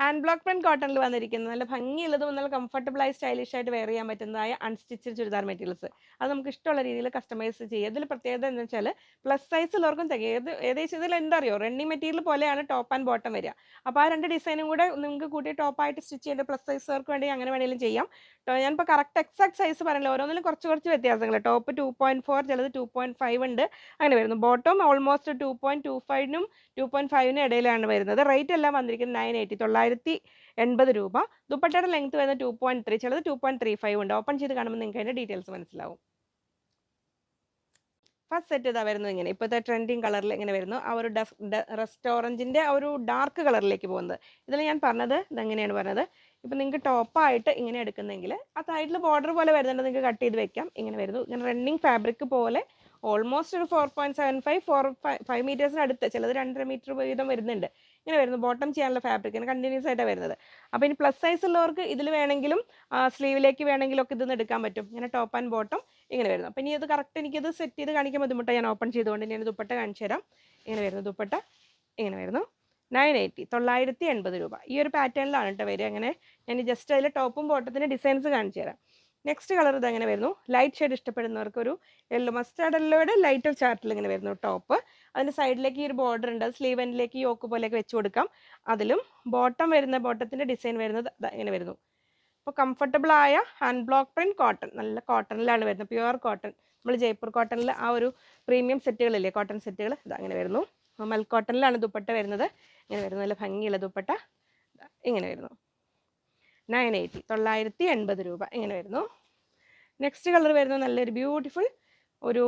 Hand block print കോട്ടണിൽ വന്നിരിക്കുന്നത് നല്ല ഭംഗിയുള്ളതും നല്ല കംഫർട്ടബിൾ ആയി സ്റ്റൈലിഷ് ആയിട്ട് വെയർ ചെയ്യാൻ പറ്റുന്നതായ അൺസ്റ്റിച്ചഡ് ചുരിദാർ മെറ്റീരിയൽസ്. അത് നമുക്ക് ഇഷ്ടമുള്ള രീതിയിൽ കസ്റ്റമൈസ് ചെയ്യാം. ഇതിൽ പ്രത്യേകത എന്ന് വെച്ചാൽ പ്ലസ് സൈസ് ഉള്ളവർക്കും തികയും. ഏകദേശം ഇതിൽ എന്താ അറിയോ, റണ്ണിങ് മെറ്റീരിയൽ പോലെയാണ് ടോപ്പ് ആൻഡ് ബോട്ടം വരിക. അപ്പോൾ ആ രണ്ട് ഡിസൈനും കൂടെ നിങ്ങൾക്ക് കൂട്ടി ടോപ്പായിട്ട് സ്റ്റിച്ച് ചെയ്യേണ്ട പ്ലസ് സൈസുകാർക്ക് വേണ്ടി അങ്ങനെ വേണമെങ്കിലും ചെയ്യാം. ഞാനിപ്പോൾ കറക്റ്റ് എക്സാക്ട് സൈസ് പറയില്ല, ഓരോന്നിലും കുറച്ച് വ്യത്യാസങ്ങൾ. ടോപ്പ് 2.4, ചിലത് 2.5 ഉണ്ട്, അങ്ങനെ വരുന്നു. ബോട്ടം ഓൾമോസ്റ്റ് 2.25നും 2.5നും ഇടയിലാണ് വരുന്നത്. റേറ്റ് എല്ലാം വന്നിരിക്കുന്നത് 980 രൂപ. ദുപ്പട്ടയുടെ ലെങ്ത് വരുന്നത് 2.3, ചിലത് 2.35 ഉണ്ട്. ഓപ്പൺ ചെയ്ത് കാണുമ്പോൾ നിങ്ങൾക്ക് അതിന്റെ ഡീറ്റെയിൽസ് മനസ്സിലാവും. ഫസ്റ്റ് സെറ്റ് ഇതാ വരുന്നത് ഇങ്ങനെ, ഇപ്പോഴത്തെ ട്രെൻഡിങ് കളറിൽ ഇങ്ങനെ വരുന്നു. ആ ഒരു റെസ്റ്റോറൻറ്റിൻ്റെ ആ ഒരു ഡാർക്ക് കളറിലേക്ക് പോകുന്നത്. ഇതിൽ ഞാൻ പറഞ്ഞത് ഇതെങ്ങനെയാണ് പറഞ്ഞത്, ഇപ്പം നിങ്ങൾക്ക് ടോപ്പായിട്ട് ഇങ്ങനെ എടുക്കുന്നെങ്കിൽ ആ സൈഡിൽ ബോർഡർ പോലെ വരുന്നുണ്ട്, നിങ്ങൾക്ക് കട്ട് ചെയ്ത് വെക്കാം. ഇങ്ങനെ വരുന്നു. ഇങ്ങനെ റണ്ണിങ് ഫാബ്രിക് പോലെ ഓൾമോസ്റ്റ് ഒരു 4.75 മീറ്റേഴ്സിന് അടുത്ത്, ചിലത് 2.5 മീറ്റർ വീതം വരുന്നുണ്ട്. ഇങ്ങനെ വരുന്നു. ബോട്ടം ചെയ്യാനുള്ള ഫാബ്രിക് ഇങ്ങനെ കണ്ടിന്യൂസ് ആയിട്ടാണ് വരുന്നത്. അപ്പോൾ ഇനി പ്ലസ് സൈസ് ഉള്ളവർക്ക് ഇതിൽ വേണമെങ്കിലും സ്ലീവിലേക്ക് വേണമെങ്കിലും ഒക്കെ ഇതൊന്ന് എടുക്കാൻ പറ്റും. ഇങ്ങനെ ടോപ്പ് ആൻഡ് ബോട്ടം ഇങ്ങനെ വരുന്നു. അപ്പോൾ ഇനി ഇത് കറക്റ്റ് എനിക്കിത് സെറ്റ് ചെയ്ത് കാണിക്കാൻ ബുദ്ധിമുട്ടാണ്, ഞാൻ ഓപ്പൺ ചെയ്തുകൊണ്ട് ഞാൻ ദുപ്പട്ട കാണിച്ചു തരാം. ഇങ്ങനെ വരുന്നു ദുപ്പട്ട, ഇങ്ങനെ വരുന്നു. 980 രൂപ. ഈ ഒരു പാറ്റേണിലാണ് കേട്ടോ വരിക. അങ്ങനെ ഞാൻ ജസ്റ്റ് അതിൽ ടോപ്പും ബോട്ടത്തിൻ്റെ ഡിസൈൻസ് കാണിച്ചു തരാം. നെക്സ്റ്റ് കളർ ഇത് അങ്ങനെ വരുന്നു. ലൈറ്റ് ഷെയ്ഡ് ഇഷ്ടപ്പെടുന്നവർക്ക് ഒരു യെല്ലോ, മസ്റ്റാർഡ് യെല്ലോയുടെ ലൈറ്റർ ചാർട്ടിൽ ഇങ്ങനെ വരുന്നു ടോപ്പ്. അതിൻ്റെ സൈഡിലേക്ക് ഈ ഒരു ബോർഡർ ഉണ്ട്, അത് സ്ലീവ് എൻഡിലേക്ക് യോക്ക് പോലെയൊക്കെ വെച്ച് കൊടുക്കാം. അതിലും ബോട്ടം വരുന്ന, ബോട്ടത്തിൻ്റെ ഡിസൈൻ വരുന്നത് ഇങ്ങനെ വരുന്നു. അപ്പോൾ കംഫർട്ടബിൾ ആയ ഹാൻഡ് ബ്ലോക്ക് പ്രിന്റ് കോട്ടൺ, നല്ല കോട്ടണിലാണ് വരുന്നത്, പ്യുവർ കോട്ടൺ. നമ്മൾ ജയ്പൂർ കോട്ടണിൽ ആ ഒരു പ്രീമിയം സെറ്റുകളില്ലേ, കോട്ടൺ സെറ്റുകൾ, ഇതങ്ങനെ വരുന്നു. മൽ കോട്ടണിലാണ് ദുപ്പട്ട വരുന്നത്. ഇങ്ങനെ വരുന്നു, നല്ല ഭംഗിയുള്ള ദുപ്പട്ട ഇങ്ങനെ വരുന്നു. 980 രൂപ ഇങ്ങനെ വരുന്നു. നെക്സ്റ്റ് കളർ വരുന്നത് നല്ലൊരു ബ്യൂട്ടിഫുൾ ഒരു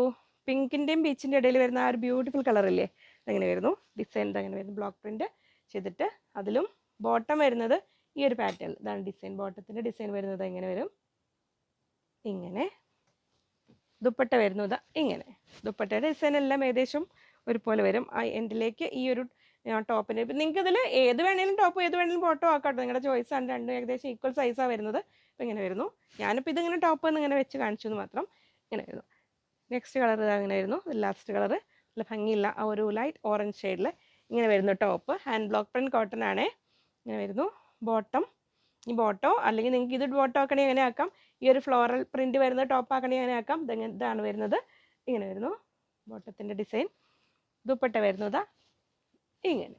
പിങ്കിൻ്റെയും പീച്ചിൻ്റെ ഇടയിൽ വരുന്ന ആ ഒരു ബ്യൂട്ടിഫുൾ കളറില്ലേ, ഇങ്ങനെ വരുന്നു. ഡിസൈൻ ഇതങ്ങനെ വരുന്നു, ബ്ലോക്ക് പ്രിന്റ് ചെയ്തിട്ട്. അതിലും ബോട്ടം വരുന്നത് ഈ ഒരു പാറ്റേൺ, ഇതാണ് ഡിസൈൻ. ബോട്ടത്തിൻ്റെ ഡിസൈൻ വരുന്നത് എങ്ങനെ വരും, ഇങ്ങനെ. ദുപ്പട്ട വരുന്നത് ഇങ്ങനെ. ദുപ്പട്ടയുടെ ഡിസൈൻ എല്ലാം ഏകദേശം ഒരുപോലെ വരും. ആ എൻഡിലേക്ക് ഈ ഒരു ടോപ്പിന്, ഇപ്പം നിങ്ങൾക്ക് ഇതിൽ ഏത് വേണമെങ്കിലും ടോപ്പ്, ഏത് വേണമെങ്കിലും ബോട്ടോ ആക്കാട്ടോ, നിങ്ങളുടെ ചോയ്സാണ്. രണ്ടും ഏകദേശം ഈക്വൽ സൈസാണ് വരുന്നത്. ഇപ്പം ഇങ്ങനെ വരുന്നു. ഞാനിപ്പോൾ ഇതിങ്ങനെ ടോപ്പ് എന്ന് ഇങ്ങനെ വെച്ച് കാണിച്ചു എന്ന് മാത്രം. ഇങ്ങനെ വരുന്നു. നെക്സ്റ്റ് കളർ അങ്ങനെ വരുന്നു. ലാസ്റ്റ് കളർ നല്ല ഭംഗിയില്ല ആ ഒരു ലൈറ്റ് ഓറഞ്ച് ഷെയ്ഡിൽ ഇങ്ങനെ വരുന്നു top. Hand block print cotton ആണേ. ഇങ്ങനെ വരുന്നു. ബോട്ടം, ഈ ബോട്ടോ അല്ലെങ്കിൽ നിങ്ങൾക്ക് ഇത് ബോട്ടോ ആക്കണമെങ്കിൽ അങ്ങനെ ആക്കാം. ഈ ഒരു ഫ്ലോറൽ പ്രിന്റ് വരുന്ന ടോപ്പ് ആക്കണമെങ്കിൽ അങ്ങനെ ആക്കാം. ഇതാണ് വരുന്നത്, ഇങ്ങനെ വരുന്നു ബോട്ടത്തിൻ്റെ ഡിസൈൻ. ദുപ്പട്ട വരുന്നത് ഇങ്ങനെ.